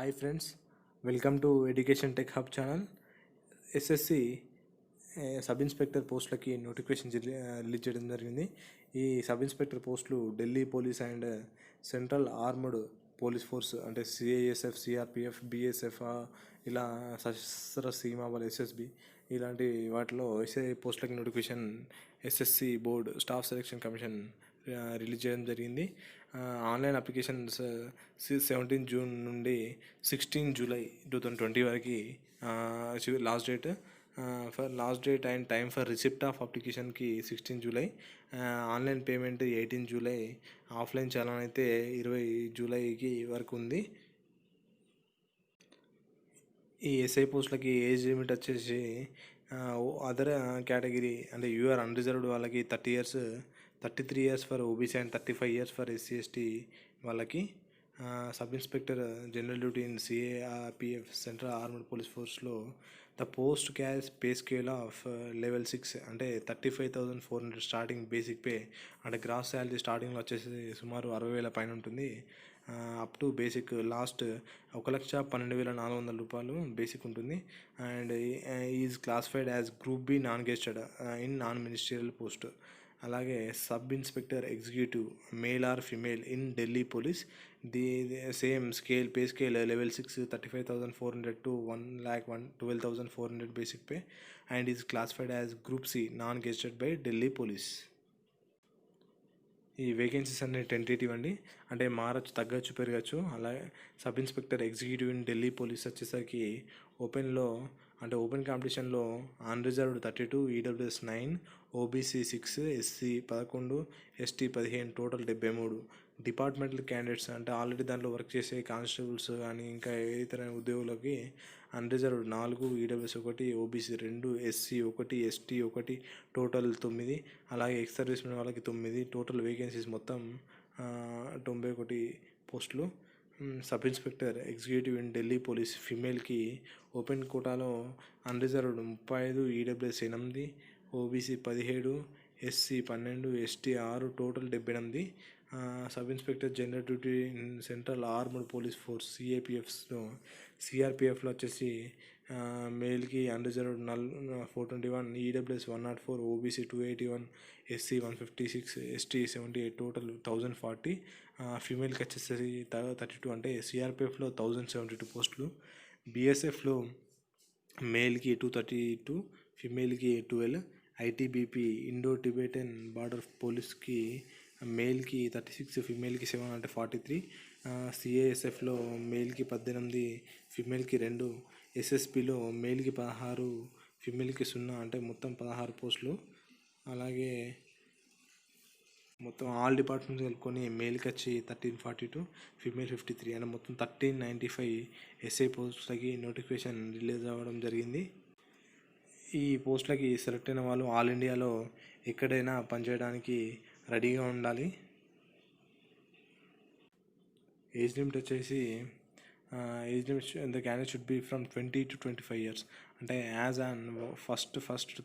Hi friends, welcome to education tech hub channel. SSC sub inspector పోస్టులకి notification release చేయడం జరిగింది. ఈ sub inspector పోస్టులు Delhi police and central armed police force అంటే CISF, CRPF, BSF, ఇలా Sashastra Seema Bal, SSB ఇలాంటి వాటిలో ఎస్ఐ పోస్టులకి notification SSC board staff selection commission release చేయడం జరిగింది. ఆన్లైన్ అప్లికేషన్స్ 17 జూన్ నుండి 16 జూలై 2020 వరకు last date and time for receipt of అప్లికేషన్కి 16 July, online payment 18 July, offline challan అయితే 20 జూలైకి వరకు ఉంది. ఈ ఎస్ఐ పోస్టులకి ఏజ్ లిమిట్ వచ్చేసి అదర్ కేటగిరీ అంటే యూఆర్ అన్రిజర్వ్డ్ వాళ్ళకి 30 years, 33 years for OBC and 35 years for SC ST వాళ్ళకి. Sub inspector general duty in CRPF central armed police ఫోర్స్లో the post cash pay scale of level 6 అంటే 35,400 starting basic pay, అంటే gross salary స్టార్టింగ్లో వచ్చేసి సుమారు 60,000 పైన ఉంటుంది. అప్ టు బేసిక్ లాస్ట్ 1,12,400 రూపాయలు బేసిక్ ఉంటుంది. And is classified as group B non gazetted in non ministerial post. అలాగే sub inspector executive male or female in Delhi police, the same scale pay scale level 6 35,400 to 1,12,400 basic pay and is classified as group C non gazetted by Delhi police. ఈ vacancies అన్ని tentative అండి, అంటే మారచ్చు, తగ్గచ్చు, పెరగచ్చు. అలాగే sub inspector executive in Delhi police వచ్చేసరికి ఓపెన్లో అంటే ఓపెన్ కాంపిటీషన్లో unreserved 32, EWS 9, OBC 6, SC 11, ST 15, total 73. Departmental candidates అంటే ఆల్రెడీ దాంట్లో వర్క్ చేసే కానిస్టేబుల్స్ కానీ ఇంకా ఇతర ఉద్యోగులకి unreserved 4, EWS 1, OBC 2, SC 1, ST 1, total 9. అలాగే ఎక్స్ సర్వీస్ మెన్ వాళ్ళకి 9. టోటల్ వేకెన్సీస్ మొత్తం 91 పోస్టులు. Sub inspector executive in Delhi police ఫిమేల్కి ఓపెన్ కోటాలో unreserved 35, EWS 8, OBC 17, SC 12, ST 6, total 78. Sub inspector general duty in central armed police force సిఆర్పిఎఫ్లో వచ్చేసి మేల్కి unreserved 421, EWS 104, OBC 281, SC 156, ST 78, total 1,040. ఫీమేల్కి వచ్చేసి 32 అంటే సిఆర్పిఎఫ్లో 1,072 పోస్టులు. బిఎస్ఎఫ్లో మేల్కి 232, ఫీమేల్కి 12. ఐటీబీపీ ఇండో టిబెటన్ బార్డర్ పోలీస్కి మేల్కి 36, ఫీమేల్కి 7 అంటే 43. సిఏఎస్ఎఫ్లో మేల్కి 18, ఫీమేల్కి 2. ఎస్ఎస్పిలో మేల్కి 16, ఫీమేల్కి 0 అంటే మొత్తం 16 పోస్టులు. అలాగే మొత్తం ఆల్ డిపార్ట్మెంట్స్ కలుపుకొని మేల్కి వచ్చి 1342, ఫీమేల్ 53 అంటే మొత్తం 1395 ఎస్ఐ పోస్టులకి నోటిఫికేషన్ రిలీజ్ అవ్వడం జరిగింది. ఈ పోస్టులకి సెలెక్ట్ అయిన వాళ్ళు ఆల్ ఇండియాలో ఎక్కడైనా పనిచేయడానికి రెడీగా ఉండాలి. ఏజ్ లిమిట్ వచ్చేసి the candidate should be from 20 to 25 years అంటే యాజ్ ఆన్ 1st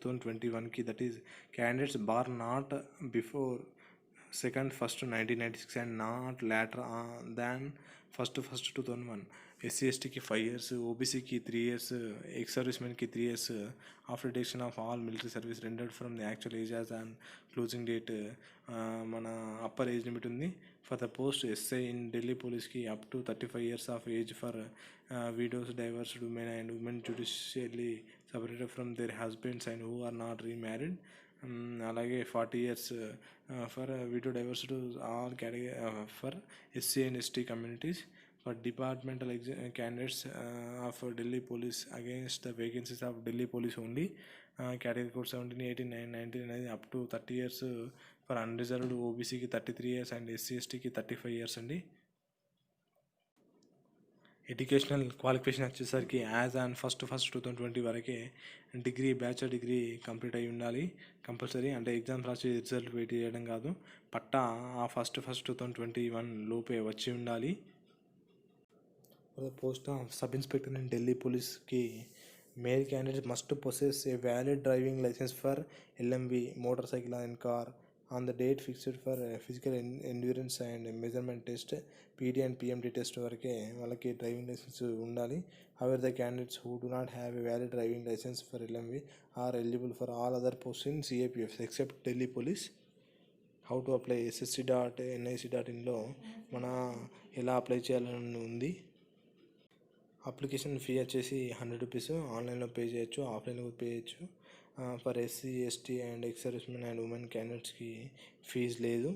2021కి, that is candidates born not before 2nd 1st 1996 and not later than 1st 2001. SC ఎస్టీకి 5 ఇయర్స్, ఓబీసీకి 3 ఇయర్స్, ఎక్స్ సర్వీస్ మెన్కి 3 years after deduction of all military service rendered from the actual age as and closing date. మన upper age limit ఉంది for the post SI in Delhi పోలీస్కి up to 35 years of age for widows, divorced women and women judicially separated from their husbands and who are not remarried. అలాగే 40 years for widow, divorced all category for SC and ST communities. For departmental candidates of Delhi Police against the vacancies of Delhi Police only, category code 17, 18, 19 up to 30 years for unreserved, ఓబీసీకి 33 years and SC ఎస్టీకి 35 years అండి. Educational qualification వచ్చేసరికి as on 1st 2020 వరకే degree, bachelor degree complete అయి ఉండాలి compulsory. అంటే exams రాసి result wait చేయడం కాదు, పట్టా ఆ 1st 2021 లోపే వచ్చి ఉండాలి. Post of sub inspector in Delhi పోలీస్కి male candidate must possess a valid driving licence for LMV, motor cycle and car on the date fixed for physical endurance and measurement test, PT and PMT test వరకే వాళ్ళకి driving licence ఉండాలి. However the candidates who do not have a valid driving licence for LMV are eligible for all other post in CAPF except Delhi police. How to apply SSC.nic.inలో మన ఎలా apply చేయాలని ఉంది. Application fee వచ్చేసి 100 rupees. ఆన్లైన్లో pay చేయొచ్చు, ఆఫ్లైన్లో pay చేయొచ్చు. For SC, ST and ex servicemen and women క్యాండిడేట్స్కి ఫీజు లేదు.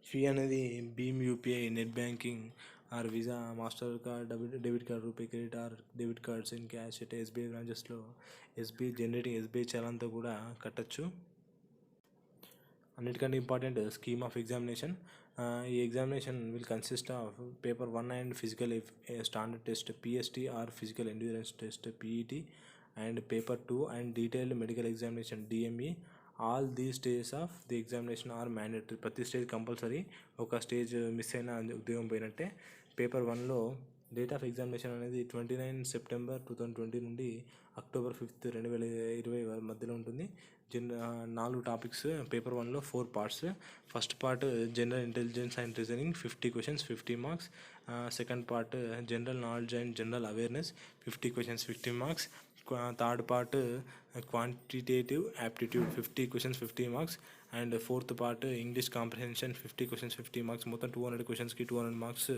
ఫీ అనేది భీమ్ UPI, net banking or Visa, Mastercard, debit card, RuPay credit or debit cards in cash at SBI బ్రాంచెస్లో జనరేటింగ్ SBI చలాన్తో కూడా కట్టచ్చు. అన్నిటికంటే ఇంపార్టెంట్ స్కీమ్ ఆఫ్ ఎగ్జామినేషన్. ఈ examination will consist of paper 1 and physical standard test PST or physical endurance test PET and paper 2 and detailed medical examination DME. All the stages of the examination are mandatory. ప్రతి stage compulsory. ఒక stage miss అయినా ఉద్యోగం పోయినట్టే. Paper 1లో date of examination అనేది 29 September 2020 నుండి October 5, 2020 మధ్యలో ఉంటుంది. 4 టాపిక్స్ పేపర్ 1లో 4 parts. First part general intelligence and reasoning 50 questions 50 marks. Second part general knowledge and general awareness 50 questions 50 marks. Third part quantitative aptitude 50 questions 50 marks. And fourth part English comprehension 50 questions 50 marks. మొత్తం 200 క్వశ్చన్స్కి 200 marks.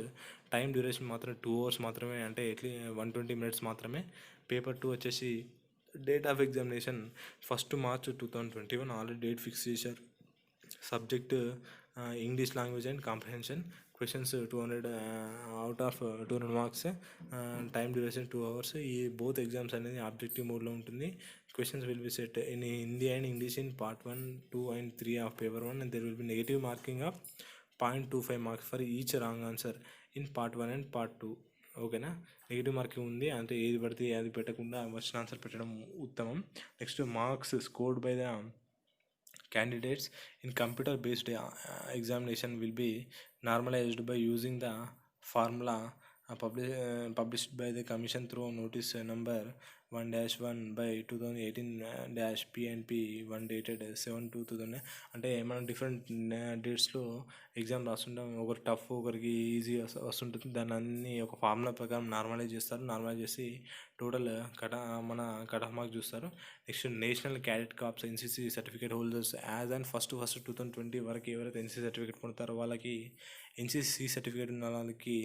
Time duration మాత్రం 2 hours మాత్రమే, అంటే 120 minutes మాత్రమే. Paper 2 వచ్చేసి date of examination 1 March 2021 already date fix చేశారు. Subject English language and comprehension. Questions 200 out of 200 marks. Time duration 2 hours. ఈ both exams అనేది ఆబ్జెక్టివ్ మోడ్లో ఉంటుంది. Questions will be set in Hindi and English in part 1, 2 and 3 ఆఫ్ paper 1 and there will be negative marking of 0.25 marks for each wrong answer in part 1 and part 2. ఓకేనా. Negative marking ఉంది, అంటే ఏది పడితే అది పెట్టకుండా వచ్చిన ఆన్సర్ పెట్టడం ఉత్తమం. Next marks scored by the candidates in computer based examination will be normalized by using the formula published by the commission through notice number 1-1/2018-PNP 1 dated 7/2000. అంటే మనం డిఫరెంట్ డేట్స్లో ఎగ్జామ్ రాస్తుంటాం. ఒకరికి టఫ్, ఒకరికి ఈజీ వస్తుంటుంది. దాన్ని అన్ని ఒక ఫార్ములా ప్రకారం normalise చేస్తారు. నార్మలైజ్ చేసి టోటల్ మన కట్ ఆఫ్ మార్క్స్ చూస్తారు. Next national cadet corps NCC certificate holders as and 1 January 2020 వరకు ఎవరైతే NCC సర్టిఫికేట్ పొందుతారో వాళ్ళకి NCC సర్టిఫికేట్ ఉన్న వాళ్ళకి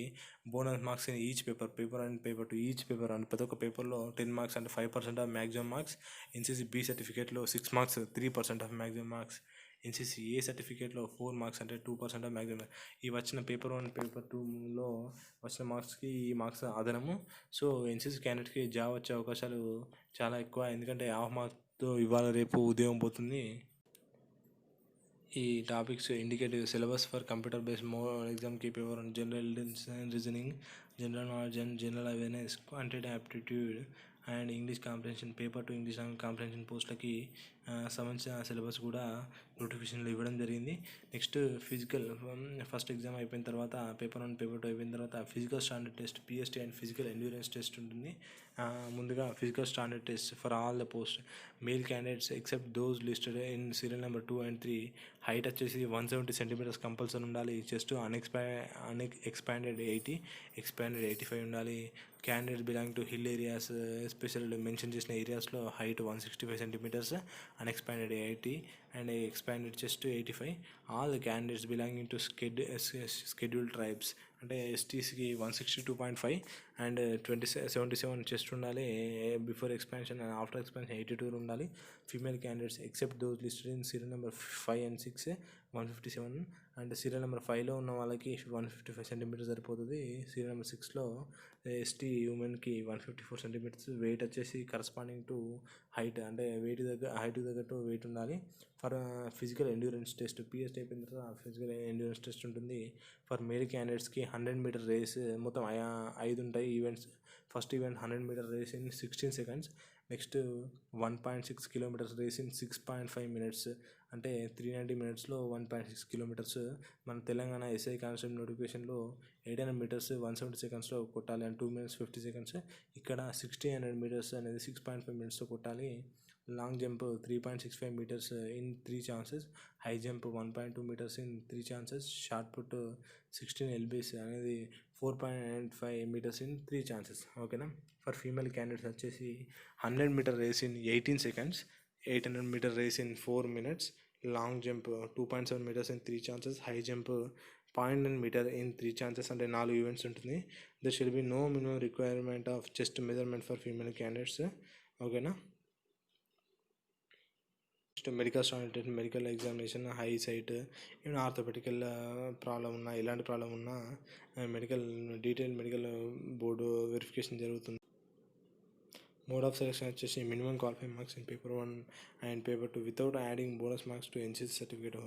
bonus marks in each paper 1 and paper 2 each paper. అంటే ప్రతి ఒక్క పేపర్లో 10 మార్క్స్ అంటే 5% of maximum marks. NCC B సర్టిఫికేట్లో 6 marks 3% of maximum marks. NCC A సర్టిఫికేట్లో 4 మార్క్స్ అంటే 2% ఆఫ్ మ్యాక్సిమం. ఈ వచ్చిన పేపర్ 1 పేపర్ 2లో వచ్చిన మార్క్స్కి ఈ మార్క్స్ అదనము. సో NCC క్యాండిడేట్కి జాబ్ వచ్చే అవకాశాలు చాలా ఎక్కువ, ఎందుకంటే హాఫ్ మార్క్స్తో ఇవాళ రేపు ఉద్యోగం పోతుంది. ఈ topics indicative syllabus for computer based ఎగ్జామ్కి paper 1 general reasoning, general knowledge and general awareness, quantity aptitude and English comprehension. Paper 2 English comprehension పోస్టులకి సంబంధించిన సిలబస్ కూడా నోటిఫికేషన్లో ఇవ్వడం జరిగింది. నెక్స్ట్ ఫిజికల్ ఫస్ట్ ఎగ్జామ్ అయిపోయిన తర్వాత పేపర్ 1 పేపర్ 2 అయిపోయిన తర్వాత physical standard test PST and physical endurance test ఉంటుంది. ముందుగా physical standard test for all the post male candidates except those listed in serial number 2 and 3. Height వచ్చేసి 170 centimeters compulsory ఉండాలి. Chest expanded 80, expanded 85 ఉండాలి. Candidates belong to hill areas, special mention చేసిన ఏరియాస్లో height 165 centimeters, unexpanded 80 and expanded chest 85. All candidates belonging to scheduled tribes అంటే STస్కి 162.5 and 77 chest ఉండాలి. Before expansion and after expansion 82 ఉండాలి. Female candidates except those listed in serial number 5 and 6 157 and serial number 5లో ఉన్న వాళ్ళకి 155 centimeters సరిపోతుంది. Serial number 6లో ST ఉమెన్కి 154 centimeters. Weight వచ్చేసి corresponding to height, అంటే హైట్ తగ్గట్టు వెయిట్ ఉండాలి. For physical endurance test PST అయిపోయిన తర్వాత ఫిజికల్ ఎండ్యూరెన్స్ టెస్ట్ ఉంటుంది. ఫర్ మేల్ క్యాండిడేట్స్కి 100 meter రేస్, మొత్తం 5 ఉంటాయి events. First event 100 meter race in 16 seconds. Next 1.6 kilometers race in 6.5 minutes, అంటే 390 minutesలో 1.6 kilometers. మన తెలంగాణ SI కానిస్టేబుల్ నోటిఫికేషన్లో 800 meters 170 secondsలో కొట్టాలి, అంటే 2 minutes 50 seconds. ఇక్కడ 1600 meters అనేది 6.5 minutesలో కొట్టాలి. long jump 3.65 meters in 3 chances, high jump 1.2 meters in 3 chances, shot put 16 lbs అనేది 4.5 meters in 3 chances. ఓకేనా. ఫర్ ఫీమేల్ క్యాండిడేట్స్ వచ్చేసి 100 meter race in 18 seconds, 800 meter race in 4 minutes, long jump 2.7 meters in 3 chances, high jump 0.9 meter in 3 chances. అంటే 4 events ఉంటుంది. There should be no minimum requirement of chest measurement for female candidates. ఓకేనా. Medical standard, medical examination, high sight, ఏమైనా orthopedical problem ఉన్నా, ఎలాంటి problem ఉన్నా detail medical board verification జరుగుతుంది. Mode of selection వచ్చేసి minimum qualifying marks in paper 1 and paper 2 without adding bonus marks to NCC certificate.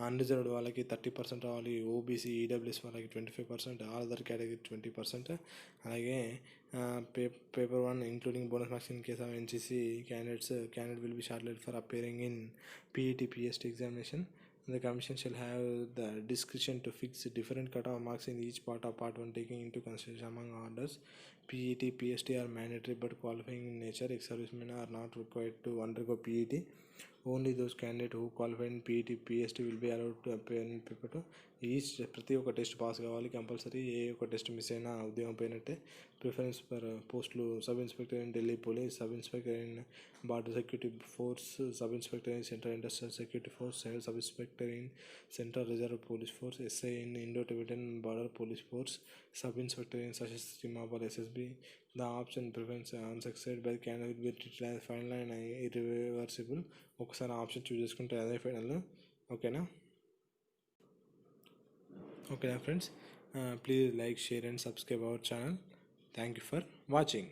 Unreserved వాళ్ళకి 30% రావాలి, OBC EWS వాళ్ళకి 25%, all other category 20%. అలాగే paper 1 including bonus marks in case of NCC candidate will be shortlisted for appearing in PET PST examination. The commission shall have the discretion to fix different cutoff marks in each part of part 1 taking into consideration among orders. PET PST are mandatory but qualifying in nature. Ex-servicemen are not required to undergo PET. Only those candidates who qualify in PET PST will be allowed to appear in paper 2. ప్రతి ఒక్క test pass కావాలి compulsory. ఏ ఒక్క test miss అయినా ఉద్యోగం పోయినట్టే. Preference for పోస్టులు sub inspector in Delhi police, sub inspector in border security force, sub inspector in central industrial security force, sub inspector in central reserve police force, SI in Indo Tibetan border police force, sub inspector in Sashastra Seema Bal SSB. The option preference once exercised by candidate will be treated as final and irreversible. ఒకసారి option choose చేసుకుంటే అదే final. ఓకేనా. Okay friends, please like, share and subscribe our channel. Thank you for watching.